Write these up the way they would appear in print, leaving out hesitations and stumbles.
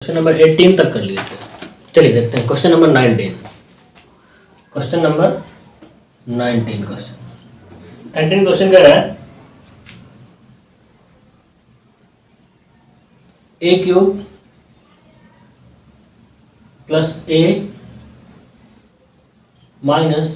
Question number 18 तक कर लिए थे। चलिए देखते हैं question number 19। Question number 19 question कह रहा है ए क्यूब प्लस ए माइनस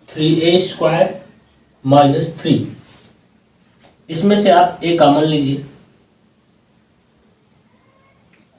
3a स्क्वायर माइनस 3, इसमें से आप a कॉमन लीजिए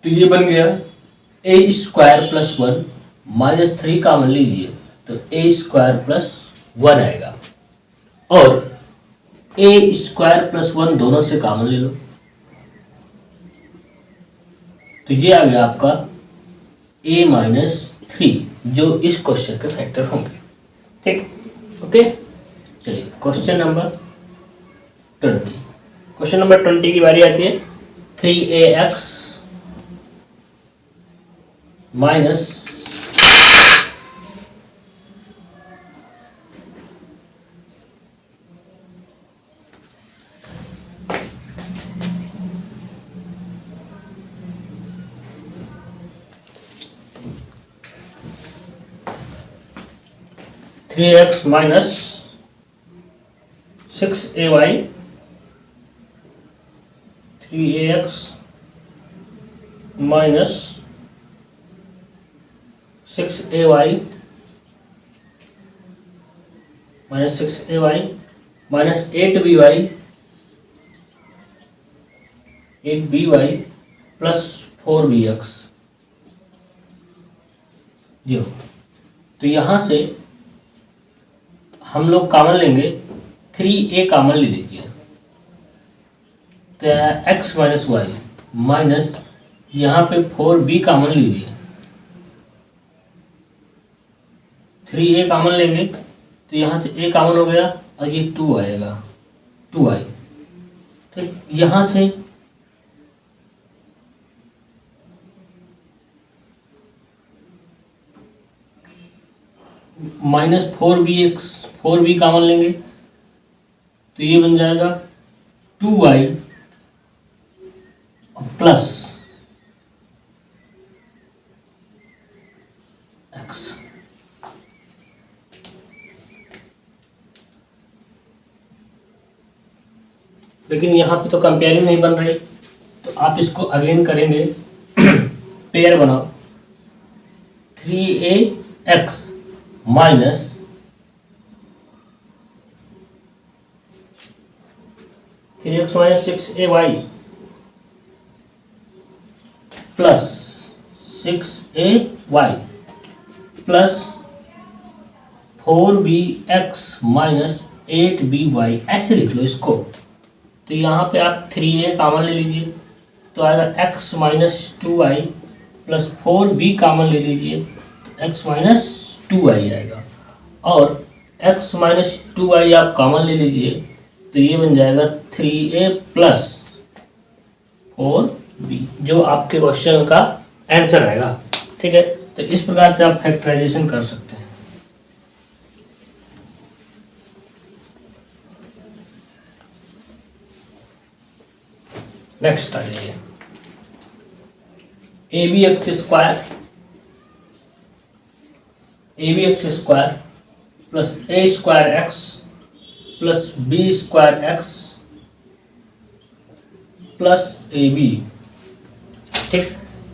तो ये बन गया a square plus 1 minus 3 common लीजिए तो a स्क्वायर प्लस 1 आएगा, और a स्क्वायर प्लस 1 दोनों से कॉमन ले लो तो ये आ गया आपका a माइनस 3, जो इस क्वेश्चन के फैक्टर होंगे। ठीक, ओके। चलिए क्वेश्चन नंबर 20। क्वेश्चन नंबर 20 की बारी आती है 3ax minus 3x minus 6ay 3ax minus 6ay minus 6ay minus 8by plus 4bx जो, तो यहाँ से हम लोग कॉमन लेंगे 3a कॉमन ले लीजिए तो x माइनस वाई माइनस यहाँ पे 4b कॉमन लीजिए, 3a कॉमन लेंगे तो यहाँ से a कॉमन हो गया और ये 2 आएगा 2i। ठीक, यहाँ से माइनस 4b कॉमन लेंगे तो ये बन जाएगा 2y प्लस x। लेकिन यहाँ पे तो कंपेयरिंग नहीं बन रही तो आप इसको अगेन करेंगे पेयर बनाओ 3ax minus 3x minus 6ay plus 6ay plus 4bx minus 8by, ऐसे लिख लो इसको। तो यहाँ पे आप 3a कॉमन ले लीजिए तो आएगा x minus 2i plus 4b common ले लीजिए तो x माइनस 2i आएगा, और x माइनस 2i आप कॉमन ले लीजिए तो ये बन जाएगा 3a प्लस 4b, जो आपके क्वेश्चन का आंसर आएगा। ठीक है, तो इस प्रकार से आप फैक्टराइजेशन कर सकते हैं। नेक्स्ट आ जाइए abx square plus a square x plus b square x plus ab। ठीक,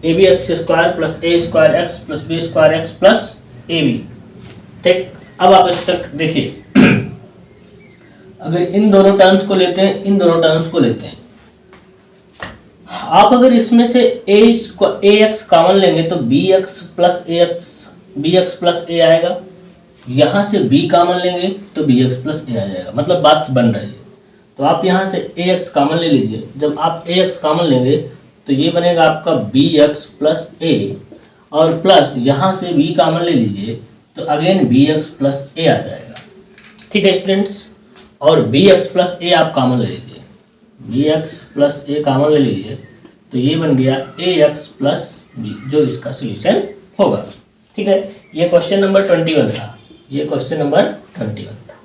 abx square plus a square x plus b square x plus ab। ठीक, अब आप इस तक देखिए अगर इन दोनों टर्म्स को लेते हैं, इन दोनों टर्म्स को लेते हैं, आप अगर इसमें से ax कॉमन लेंगे तो bx प्लस a आएगा, यहाँ से b कॉमन लेंगे तो bx प्लस a आ जाएगा, मतलब बात बन रही है। तो आप यहाँ से ax कॉमन ले लीजिए, जब आप ax कॉमन लेंगे तो ये बनेगा आपका bx प्लस a, और प्लस यहाँ से b कॉमन ले लीजिए तो अगेन bx प्लस a आ जाएगा। ठीक है स्टूडेंट्स, और bx प्लस a आप कॉमन ले लीजिए, bx प्लस a कॉमन ले लीजिए तो ये बन गया ax प्लस b, जो इसका सोल्यूशन होगा। ठीक है, ये क्वेश्चन नंबर 21 था, ये क्वेश्चन नंबर 21 था।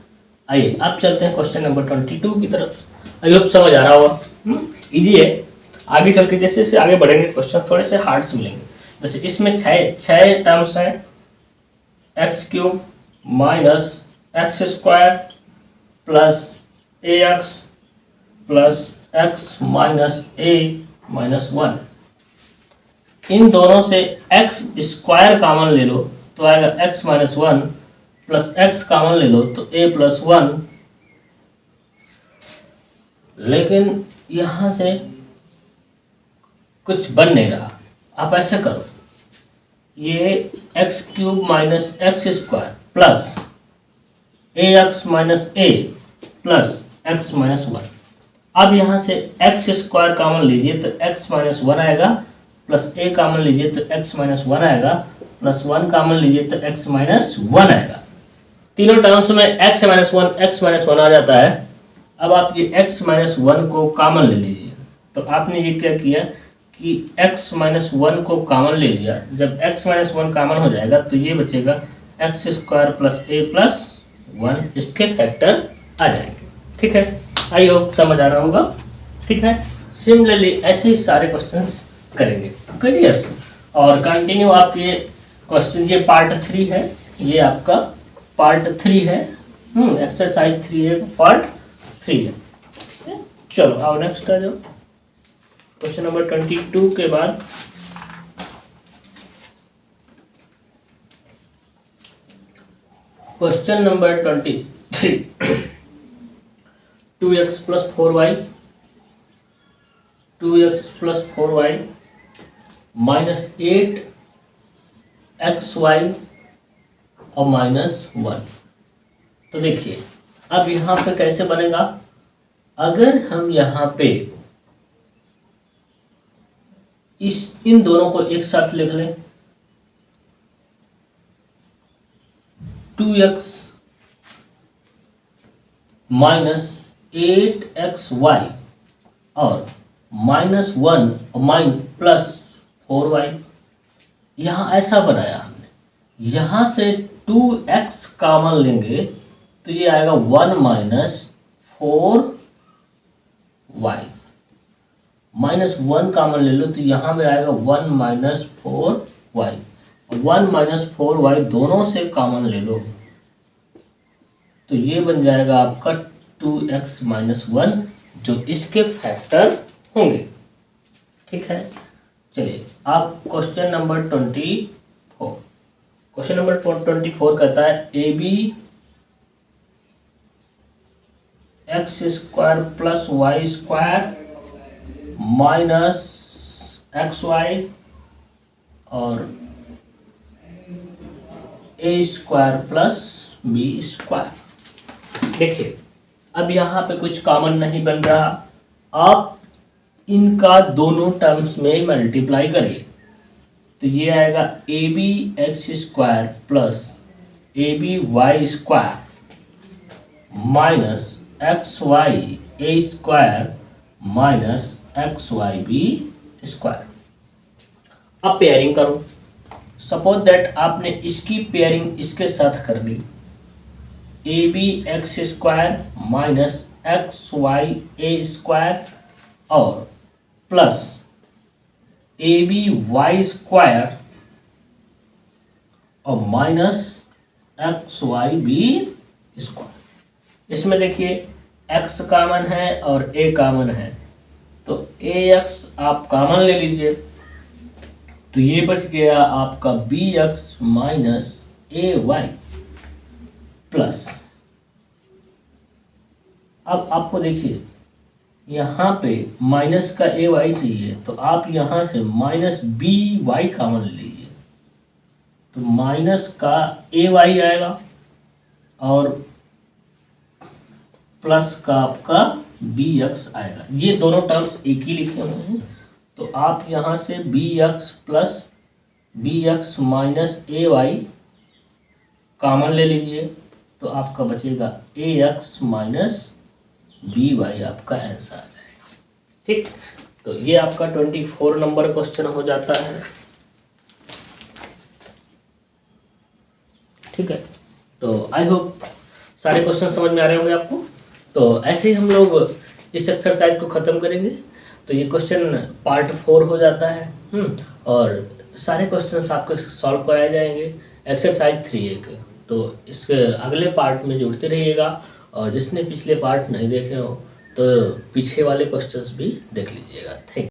आइए अब चलते हैं क्वेश्चन नंबर 22 की तरफ। आई होप समझ आ रहा होगा, इजी है। आगे चल के जैसे जैसे आगे बढ़ेंगे क्वेश्चन थोड़े से हार्ड से मिलेंगे। जैसे इसमें छः टर्म्स हैं, x cube minus x square plus a x plus x minus a minus 1। इन दोनों से एक्स स्क्वायर कॉमन ले लो तो आएगा एक्स माइनस 1 प्लस एक्स कॉमन ले लो तो ए प्लस 1। लेकिन यहां से कुछ बन नहीं रहा। आप ऐसे करो, ये x cube minus x square plus a x minus a plus x minus 1। अब यहाँ से एक्स स्क्वायर कॉमन लीजिए तो एक्स माइनस 1 आएगा, प्लस ए कॉमन लीजिए तो एक्स माइनस 1 आएगा, प्लस 1 कॉमन लीजिए तो एक्स माइनस 1 आएगा। तीनों टर्म्स में एक्स माइनस 1 आ जाता है। अब आप ये एक्स माइनस 1 को कॉमन ले लीजिए। तो आपने ये क्या किया कि एक्स माइनस 1 को कॉमन ले लिया। जब एक्स माइनस 1 कॉमन हो जाएगा तो ये बचेगा एक्स स्क्वायर प्लस ए प्लस 1, इसके फैक्टर आ जाएंगे। ठीक है, आई होप समझ आ रहा होगा। ठीक है, सिमिलरली ऐसे ही सारे क्वेश्चंस करेंगे। क्लियर? और कंटिन्यू आपके क्वेश्चन, ये पार्ट 3 है, ये आपका पार्ट 3 है। एक्सरसाइज 3 है, पार्ट 3 है। चलो आओ नेक्स्ट आ जाओ। क्वेश्चन नंबर 22 के बाद question number 23। 2x plus 4y, 2x plus 4y minus 8xy और माइनस 1। तो देखिए अब यहाँ पे कैसे बनेगा। अगर हम यहाँ पे इन दोनों को एक साथ लिख लें, 2x माइनस 8xy और माइनस 1 और प्लस 4y, यहाँ ऐसा बनाया हमने। यहाँ से 2x कॉमन लेंगे तो ये आएगा 1 माइनस 4y, माइनस 1 कॉमन ले लो तो यहाँ पे आएगा 1 माइनस 4y, 1 माइनस 4y दोनों से कॉमन ले लो तो ये बन जाएगा आपका 2x माइनस 1, जो इसके फैक्टर होंगे। ठीक है, चलिए आप क्वेश्चन नंबर 24। क्वेश्चन नंबर 24 कहता है A B x square plus Y square minus x Y और A square plus B square. देखिए अब यहाँ पे कुछ कॉमन नहीं बन रहा। आप इनका दोनों टर्म्स में मल्टीप्लाई करिए तो ये आएगा a B x square plus a b y square minus x y a square minus x y b square. अब पेयरिंग करो। सपोज दैट आपने इसकी पेयरिंग इसके साथ कर ली, a B x square minus x y a square और plus a b y square और minus x y b square. इसमें देखिए एक्स कॉमन है और ए कॉमन है तो ए एक्स आप कॉमन ले लीजिए तो ये बच गया आपका B x minus a Y plus. अब आपको देखिए यहाँ पे माइनस का ए वाई चाहिए तो आप यहाँ से माइनस बी वाई कॉमन ले लीजिए तो माइनस का ए वाई आएगा और प्लस का आपका बी एक्स आएगा। ये दोनों टर्म्स एक ही लिखे हुए हैं तो आप यहाँ से b x plus b x minus a y common ले लीजिए तो आपका बचेगा a x minus b y, आपका आंसर आ जाएगा। ठीक, तो ये आपका 24 नंबर क्वेश्चन हो जाता है। ठीक है, तो आई होप सारे क्वेश्चन समझ में आ रहे होंगे आपको। तो ऐसे ही हम लोग इस एक्सरसाइज को ख़त्म करेंगे तो ये क्वेश्चन पार्ट 4 हो जाता है। और सारे क्वेश्चंस आपके सॉल्व कराए जाएंगे एक्सरसाइज 3A के। तो इसके अगले पार्ट में जुड़ते रहिएगा, और जिसने पिछले पार्ट नहीं देखे हो तो पीछे वाले क्वेश्चंस भी देख लीजिएगा। थैंक